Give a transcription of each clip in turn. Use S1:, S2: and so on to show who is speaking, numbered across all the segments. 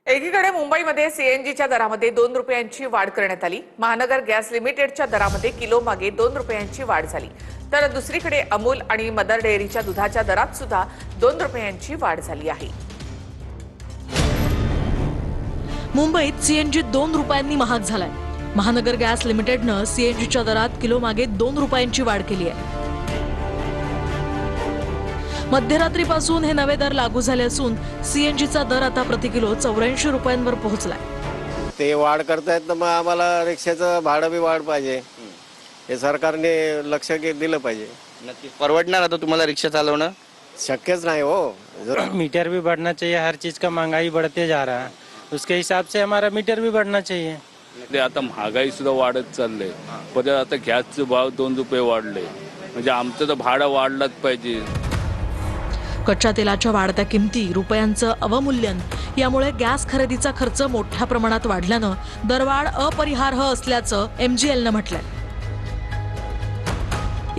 S1: एकीकडे मुंबईमध्ये सीएनजीच्या दरामध्ये 2 रुपयांची वाढ करण्यात आली। महानगर गॅस लिमिटेडच्या दरामध्ये किलो मागे 2 रुपयांची वाढ झाली। तर दुसरीकडे अमूल आणि मदर डेअरीच्या दुधाच्या दरात सुद्धा 2 रुपयांची वाढ झाली आहे।
S2: मुंबईत सीएनजी 2 रुपयांनी महाग झालाय। महानगर गॅस लिमिटेडनं सीएनजीच्या दरात किलो मागे 2 रुपयांची वाढ केली आहे। मध्यरात्रीपासून हे नवे दर लागू झाले असून सीएनजीचा दर आता प्रति किलो 84 रुपयांवर पोहोचलाय।
S3: ते वाढ करतायत तर मग आम्हाला रिक्षाचं भाडं बी वाढ पाहिजे, हे सरकारने लक्ष दिलं पाहिजे।
S4: नक्की परवडणार आता तुम्हाला रिक्षा चालवणं?
S3: शक्यच नाही हो।
S5: मीटर भी बढ़ना चाहिए, हर चीज का महंगाई बढ़ते जा रहा है, उसके हिसाब से हमारा मीटर भी बढ़ना चाहिए।
S6: ते आता महागाई सुद्धा वाढत चालले, पण आता गॅसचे भाव 2 रुपये वाढले, म्हणजे आमचं तर भाडं वाढलंच पाहिजे।
S2: कच्च्या तेलाच्या वाढत्या किमती, रुपयांचं अवमूल्यन यामुळे गॅस खरेदीचा खर्च मोठ्या प्रमाणात वाढल्यानं दरवाढ अपरिहार्य असल्याचं एमजीएलनं म्हटलंय।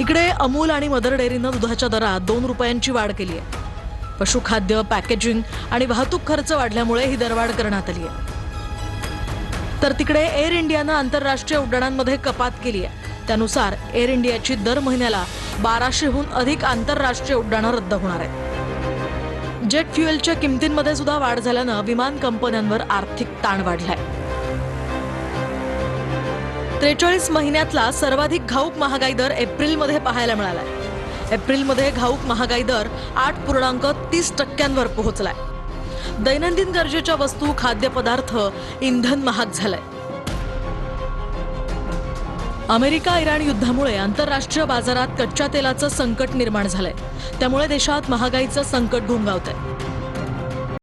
S2: इकडे अमूल आणि मदर डेअरीनं दुधाच्या दरात 2 रुपयांची वाढ केली आहे। पशुखाद्य, पॅकेजिंग आणि वाहतूक खर्च वाढल्यामुळे ही दरवाढ करण्यात आली आहे। तर तिकडे एअर इंडियानं आंतरराष्ट्रीय उड्डाणांमध्ये कपात केली आहे। त्यानुसार एअर इंडियाची दर महिन्याला 1200हून अधिक आंतरराष्ट्रीय उड्डाणं रद्द होणार आहेत। जेट फ्युएलच्या किमतींमध्ये सुद्धा वाढ झाल्यानं विमान कंपन्यांवर आर्थिक ताण वाढलाय। 43 महिन्यातला सर्वाधिक घाऊक महागाई दर एप्रिलमध्ये पाहायला मिळालाय। एप्रिलमध्ये घाऊक महागाई दर 8.30% पोहोचलाय। दैनंदिन गरजेच्या वस्तू, खाद्यपदार्थ, इंधन महाग झालंय। अमेरिका इराण युद्धामुळे आंतरराष्ट्रीय बाजारात कच्च्या तेलाचं संकट निर्माण झालंय। त्यामुळे देशात महागाईचं संकट घोंगावतंय।